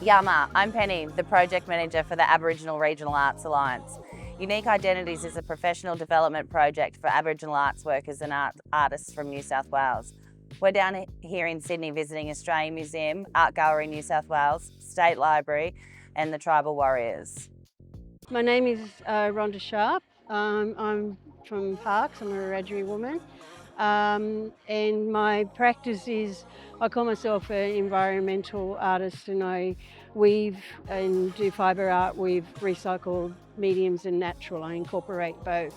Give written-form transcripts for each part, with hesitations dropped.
Yama, I'm Penny, the Project Manager for the Aboriginal Regional Arts Alliance. Unique Identities is a professional development project for Aboriginal arts workers and artists from New South Wales. We're down here in Sydney visiting Australian Museum, Art Gallery New South Wales, State Library and the Tribal Warriors. My name is Rhonda Sharp. I'm from Parkes, I'm a Wiradjuri woman. And my practice is, I call myself an environmental artist, and I weave and do fibre art with recycled mediums and natural. I incorporate both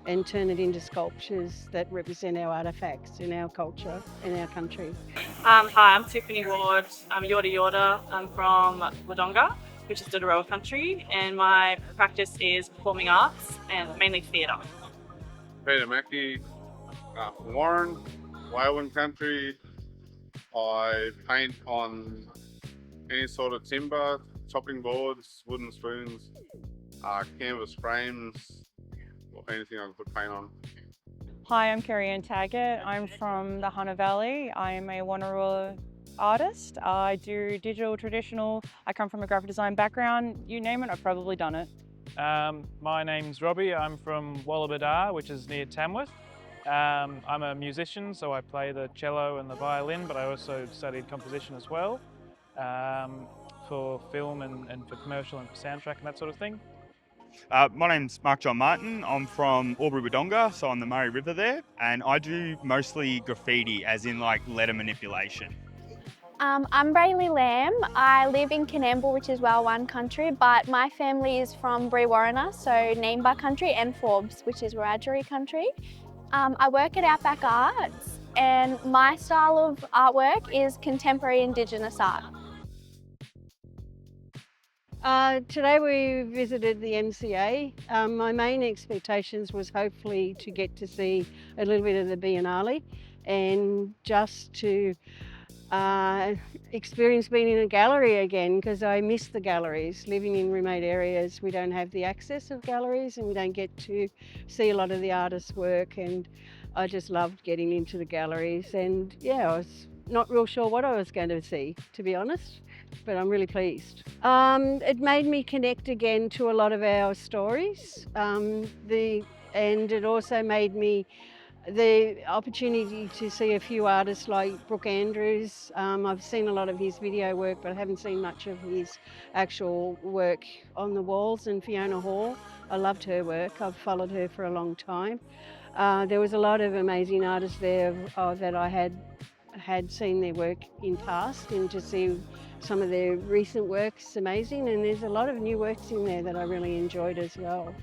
and turn it into sculptures that represent our artefacts in our culture and our country. Hi, I'm Tiffany Ward. I'm Yorta Yorta. I'm from Wodonga, which is Dodorowa country, and my practice is performing arts and mainly theatre. Peter Mackey, from Warren, Wayland country. I paint on any sort of timber, chopping boards, wooden spoons, canvas frames, or anything I can put paint on. Hi, I'm Kerry-Ann Taggart. I'm from the Hunter Valley. I am a Wonnarua artist. I do digital, traditional. I come from a graphic design background. You name it, I've probably done it. My name's Robbie. I'm from Wallabadar, which is near Tamworth. I'm a musician, so I play the cello and the violin, but I also studied composition as well for film and for commercial and for soundtrack and that sort of thing. My name's Mark John Martin. I'm from Albury Wodonga, so on the Murray River there, and I do mostly graffiti, as in like letter manipulation. I'm Brayley Lamb. I live in Canamble, which is Walwan country, but my family is from Brewarrina, so Nimbah country, and Forbes, which is Wiradjuri country. I work at Outback Arts, and my style of artwork is contemporary Indigenous art. Today we visited the MCA. My main expectations was hopefully to get to see a little bit of the Biennale and just to experience being in a gallery again, because I miss the galleries. Living in remote areas, we don't have the access of galleries and we don't get to see a lot of the artists' work, and I just loved getting into the galleries. And yeah, I was not real sure what I was going to see, to be honest, but I'm really pleased. It made me connect again to a lot of our stories, and it also made me the opportunity to see a few artists like Brooke Andrews. I've seen a lot of his video work, but I haven't seen much of his actual work on the walls. And Fiona Hall, I loved her work. I've followed her for a long time. There was a lot of amazing artists there that I had seen their work in past, and to see some of their recent work's amazing. And there's a lot of new works in there that I really enjoyed as well.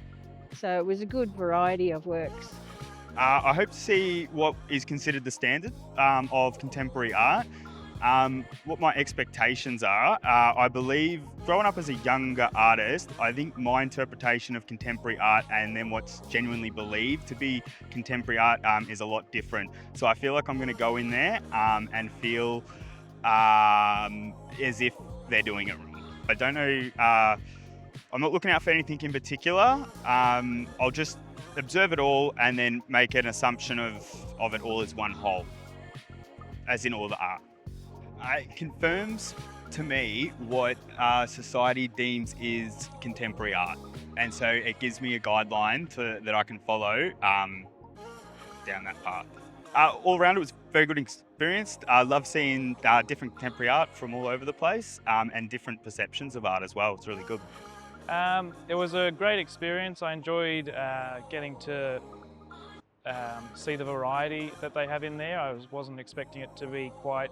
So it was a good variety of works. I hope to see what is considered the standard of contemporary art. What my expectations are, I believe, growing up as a younger artist, I think my interpretation of contemporary art and then what's genuinely believed to be contemporary art is a lot different. So I feel like I'm going to go in there and feel as if they're doing it wrong. I don't know, I'm not looking out for anything in particular. I'll just observe it all and then make an assumption of it all as one whole, as in all the art. It confirms to me what society deems is contemporary art, and so it gives me a guideline that I can follow down that path. All around, it was a very good experience. I love seeing different contemporary art from all over the place and different perceptions of art as well. It's really good. It was a great experience. I enjoyed getting to see the variety that they have in there. I wasn't expecting it to be quite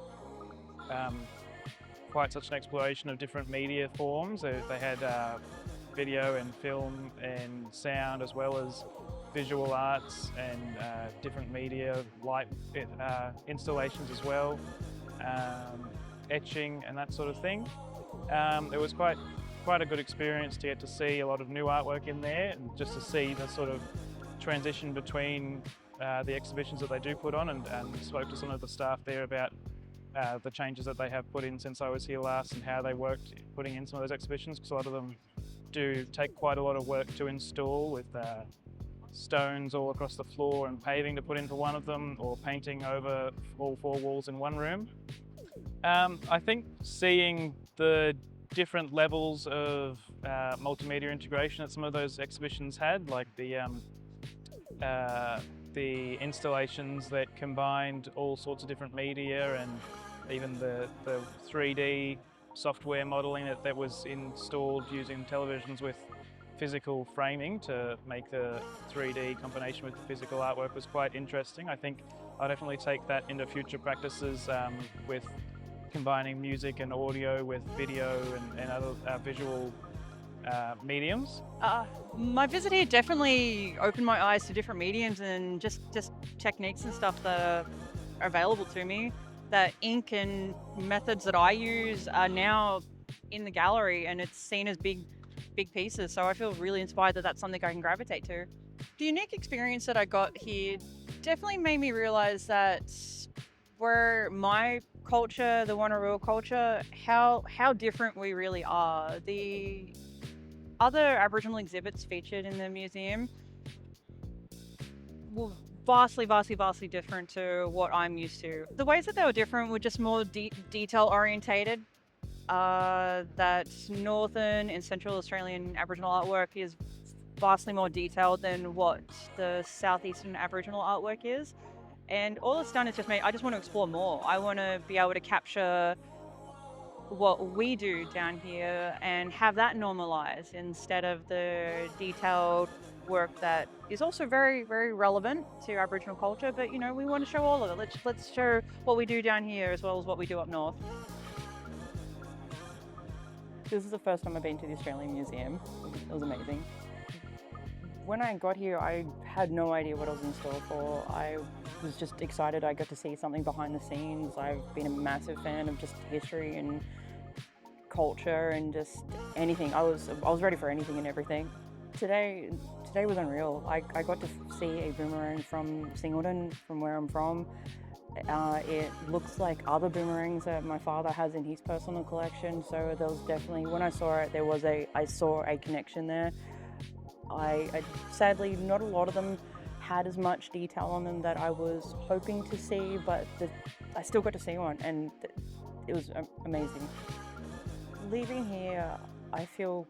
such an exploration of different media forms. They had video and film and sound, as well as visual arts and different media, light installations as well, etching and that sort of thing. It was quite a good experience to get to see a lot of new artwork in there, and just to see the sort of transition between the exhibitions that they do put on, and spoke to some of the staff there about the changes that they have put in since I was here last, and how they worked putting in some of those exhibitions, because a lot of them do take quite a lot of work to install, with stones all across the floor and paving to put into one of them, or painting over all 4 walls in one room. I think seeing the different levels of multimedia integration that some of those exhibitions had, like the installations that combined all sorts of different media, and even the 3D software modelling that was installed using televisions with physical framing to make the 3D combination with the physical artwork was quite interesting. I think I'll definitely take that into future practices with combining music and audio with video and other visual mediums. My visit here definitely opened my eyes to different mediums and just techniques and stuff that are available to me. The ink and methods that I use are now in the gallery, and it's seen as big pieces, so I feel really inspired that that's something I can gravitate to. The unique experience that I got here definitely made me realise that where my culture, the Wanneroo culture, how different we really are. The other Aboriginal exhibits featured in the museum were vastly different to what I'm used to. The ways that they were different were just more detail orientated. That Northern and Central Australian Aboriginal artwork is vastly more detailed than what the Southeastern Aboriginal artwork is. And all it's done is I just want to explore more. I want to be able to capture what we do down here and have that normalised instead of the detailed work that is also very relevant to Aboriginal culture, but we want to show all of it. Let's show what we do down here as well as what we do up north. This is the first time I've been to the Australian Museum. It was amazing. When I got here, I had no idea what I was in store for. I was just excited I got to see something behind the scenes. I've been a massive fan of just history and culture and just anything. I was ready for anything and everything. Today was unreal. I got to see a boomerang from Singleton, from where I'm from. It looks like other boomerangs that my father has in his personal collection, so there was definitely, when I saw it, I saw a connection there. I sadly, not a lot of them had as much detail on them that I was hoping to see, but I still got to see one, and it was amazing. Leaving here, I feel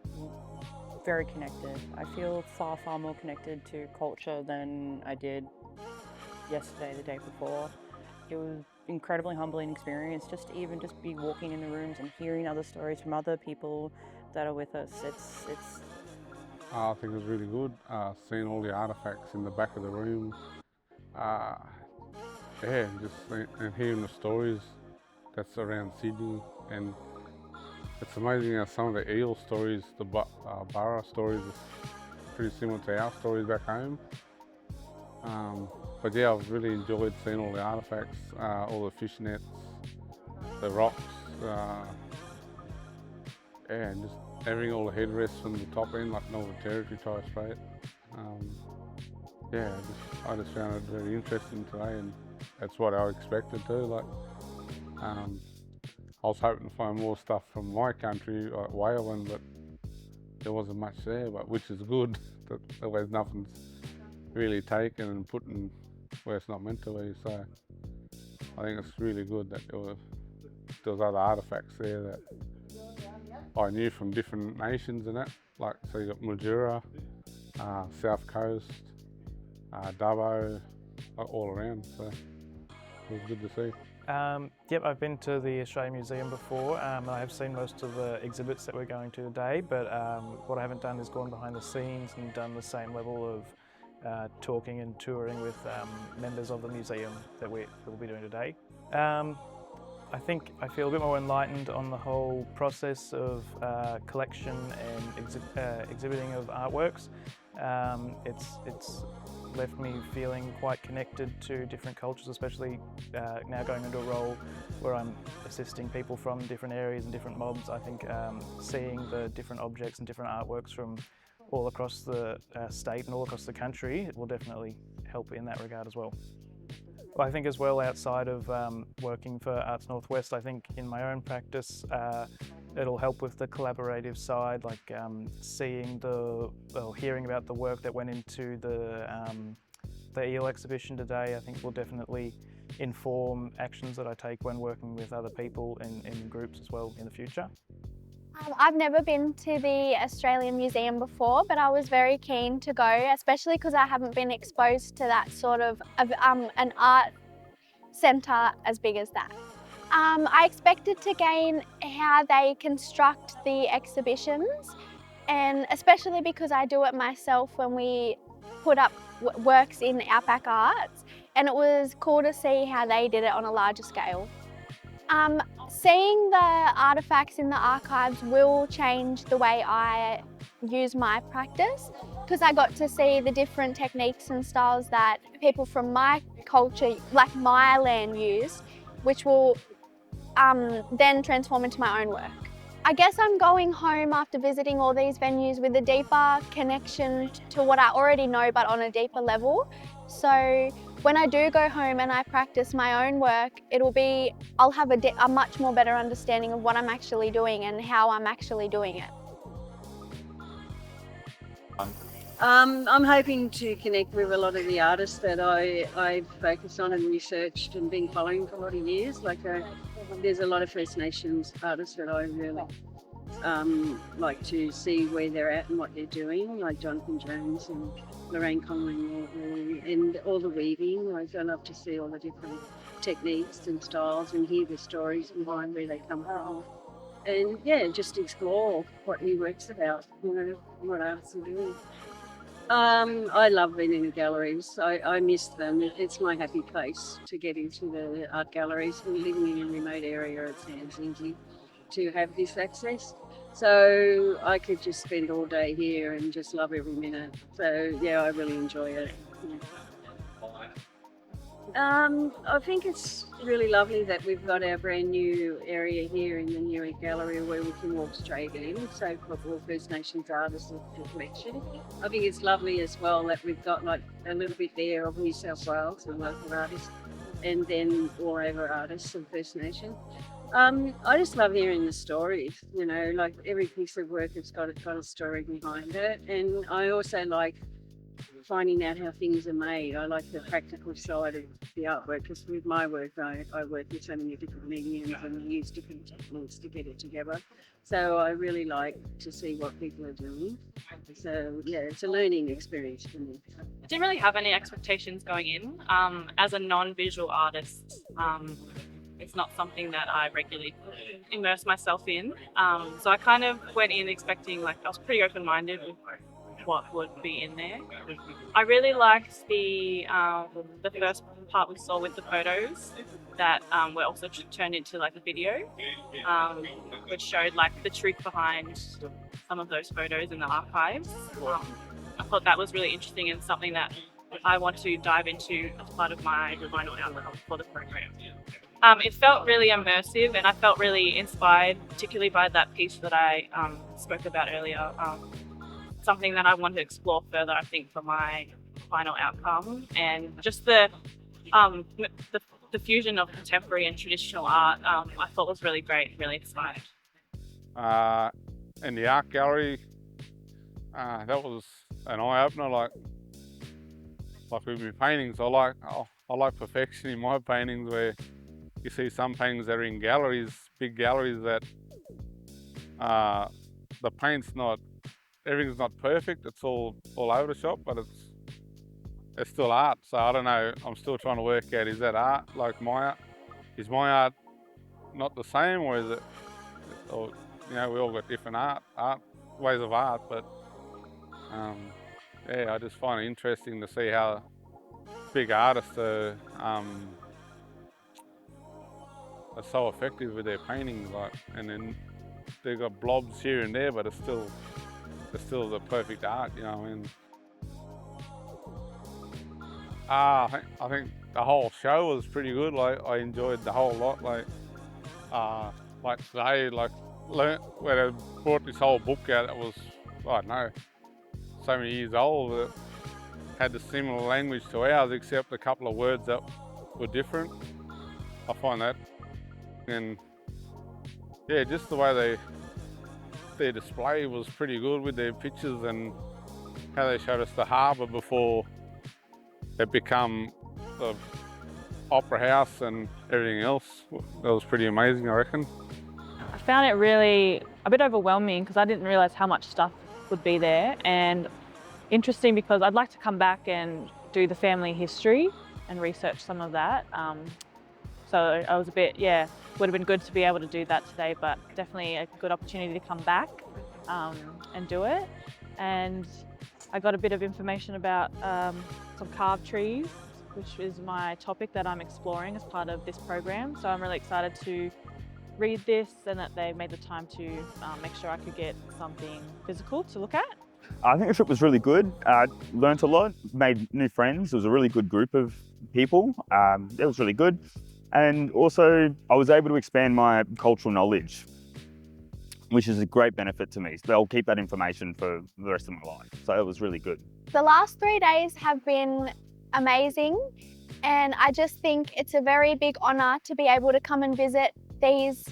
very connected. I feel far more connected to culture than I did yesterday, the day before. It was an incredibly humbling experience just to be walking in the rooms and hearing other stories from other people that are with us. I think it was really good, seeing all the artefacts in the back of the room. And hearing the stories that's around Sydney, and it's amazing how some of the eel stories, the Burra stories, is pretty similar to our stories back home. But yeah, I've really enjoyed seeing all the artefacts, all the fish nets, the rocks, and just having all the headrests from the top end, like Northern Territory Torres Strait. I just found it very interesting today, and that's what I expected too. I was hoping to find more stuff from my country, like Wales, but there wasn't much there, which is good. That there's nothing's really taken and put in where it's not meant to be. So I think it's really good that there was other artefacts there that I knew from different nations and that. So you got Mildura, South Coast, Dubbo, all around. So it was good to see. Yep, I've been to the Australian Museum before. I have seen most of the exhibits that we're going to today, but what I haven't done is gone behind the scenes and done the same level of talking and touring with members of the museum that we'll be doing today. I think I feel a bit more enlightened on the whole process of collection and exhibiting of artworks. It's left me feeling quite connected to different cultures, especially now going into a role where I'm assisting people from different areas and different mobs. I think seeing the different objects and different artworks from all across the state and all across the country, it will definitely help in that regard as well. I think as well, outside of working for Arts Northwest, I think in my own practice it'll help with the collaborative side, like hearing about the work that went into the eel exhibition today. I think will definitely inform actions that I take when working with other people in groups as well in the future. I've never been to the Australian Museum before, but I was very keen to go, especially because I haven't been exposed to that sort of an art centre as big as that. I expected to gain how they construct the exhibitions, and especially because I do it myself when we put up works in Outback Arts, and it was cool to see how they did it on a larger scale. Seeing the artefacts in the archives will change the way I use my practice, because I got to see the different techniques and styles that people from my culture, like my land, used, which will then transform into my own work. I guess I'm going home after visiting all these venues with a deeper connection to what I already know, but on a deeper level. So when I do go home and I practice my own work, I'll have a much more better understanding of what I'm actually doing and how I'm actually doing it. I'm hoping to connect with a lot of the artists that I've focused on and researched and been following for a lot of years. There's a lot of First Nations artists that I really like to see where they're at and what they're doing, like Jonathan Jones and Lorraine Conley, and all the weaving. I love to see all the different techniques and styles and hear the stories behind where they come from. And yeah, just explore what new work's about, what artists are doing. I love being in the galleries. I miss them. It's my happy place to get into the art galleries. We're living in a remote area, it sounds easy to have this access. So I could just spend all day here and just love every minute. So yeah, I really enjoy it. I think it's really lovely that we've got our brand new area here in the Newey Gallery where we can walk straight in. So for all First Nations artists of the collection. I think it's lovely as well that we've got like a little bit there of New South Wales and local artists, and then all over artists of First Nation. I just love hearing the stories, like every piece of work has got a story behind it. And I also like finding out how things are made. I like the practical side of the artwork, because with my work, I work with so many different mediums and use different techniques to get it together. So I really like to see what people are doing. So yeah, it's a learning experience for me. I didn't really have any expectations going in. As a non-visual artist, it's not something that I regularly immerse myself in. So I kind of went in expecting, I was pretty open-minded with what would be in there. I really liked the first part we saw with the photos that were also turned into a video, which showed the truth behind some of those photos in the archives. I thought that was really interesting and something that I want to dive into as part of my final outcome for the program. It felt really immersive, and I felt really inspired, particularly by that piece that I spoke about earlier. Something that I want to explore further, I think, for my final outcome, and just the fusion of contemporary and traditional art, I thought was really great, really inspired. In the art gallery, that was an eye opener. Like with my paintings, I like perfection in my paintings, where you see some paintings that are in galleries, big galleries, that the paint's not. Everything's not perfect, it's all over the shop, but it's still art. So I don't know, I'm still trying to work out, is that art like my art? Is my art not the same, or is it, or, we all got different ways of art, but yeah, I just find it interesting to see how big artists are so effective with their paintings, and then they've got blobs here and there, but it's still the perfect art, I think the whole show was pretty good. I enjoyed the whole lot. Today, when I brought this whole book out, it was, I don't know, so many years old. It had a similar language to ours, except a couple of words that were different. I find that, and yeah, just the way their display was pretty good with their pictures and how they showed us the harbour before it become the opera house and everything else. That was pretty amazing, I reckon. I found it really a bit overwhelming because I didn't realise how much stuff would be there, and interesting because I'd like to come back and do the family history and research some of that. So I was a bit, would have been good to be able to do that today, but definitely a good opportunity to come back and do it. And I got a bit of information about some carved trees, which is my topic that I'm exploring as part of this program. So I'm really excited to read this and that they made the time to make sure I could get something physical to look at. I think the trip was really good. Learned a lot, made new friends. It was a really good group of people. It was really good. And also I was able to expand my cultural knowledge, which is a great benefit to me. So I'll keep that information for the rest of my life. So it was really good. The last 3 days have been amazing, and I just think it's a very big honour to be able to come and visit these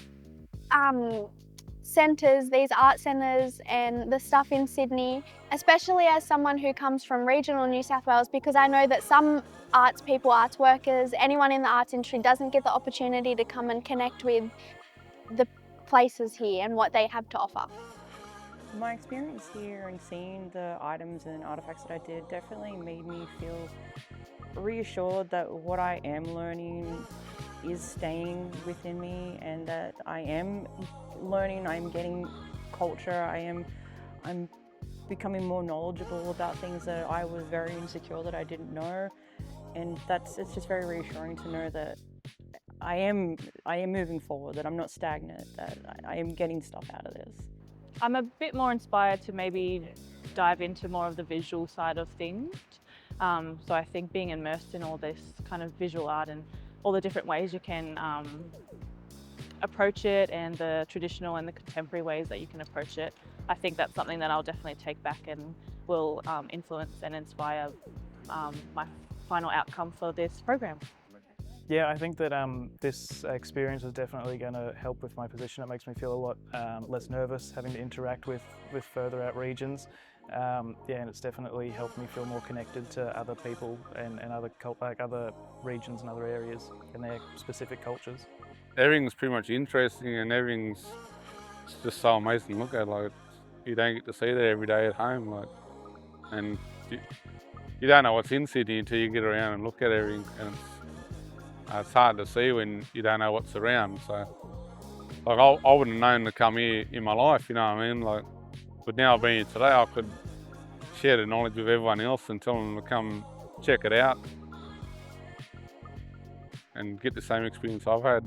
centres, these art centres and the stuff in Sydney, especially as someone who comes from regional New South Wales, because I know that some arts people, arts workers, anyone in the arts industry doesn't get the opportunity to come and connect with the places here and what they have to offer. My experience here and seeing the items and artifacts that I did definitely made me feel reassured that what I am learning is staying within me, and that I am learning, I'm getting culture, I'm becoming more knowledgeable about things that I was very insecure that I didn't know, and it's just very reassuring to know that I am moving forward, that I'm not stagnant, that I am getting stuff out of this. I'm a bit more inspired to maybe dive into more of the visual side of things. So I think being immersed in all this kind of visual art and all the different ways you can approach it, and the traditional and the contemporary ways that you can approach it, I think that's something that I'll definitely take back and will influence and inspire my final outcome for this program. Yeah, I think that this experience is definitely going to help with my position. It makes me feel a lot less nervous having to interact with further out regions. And it's definitely helped me feel more connected to other people and other regions and other areas and their specific cultures. Everything's pretty much interesting, and everything's just so amazing to look at. Like, you don't get to see that every day at home. Like, and you don't know what's in Sydney until you get around and look at everything. And it's hard to see when you don't know what's around. So, like, I wouldn't have known to come here in my life, you know what I mean? Like, but now I've been here today, I could share the knowledge with everyone else and tell them to come check it out and get the same experience I've had.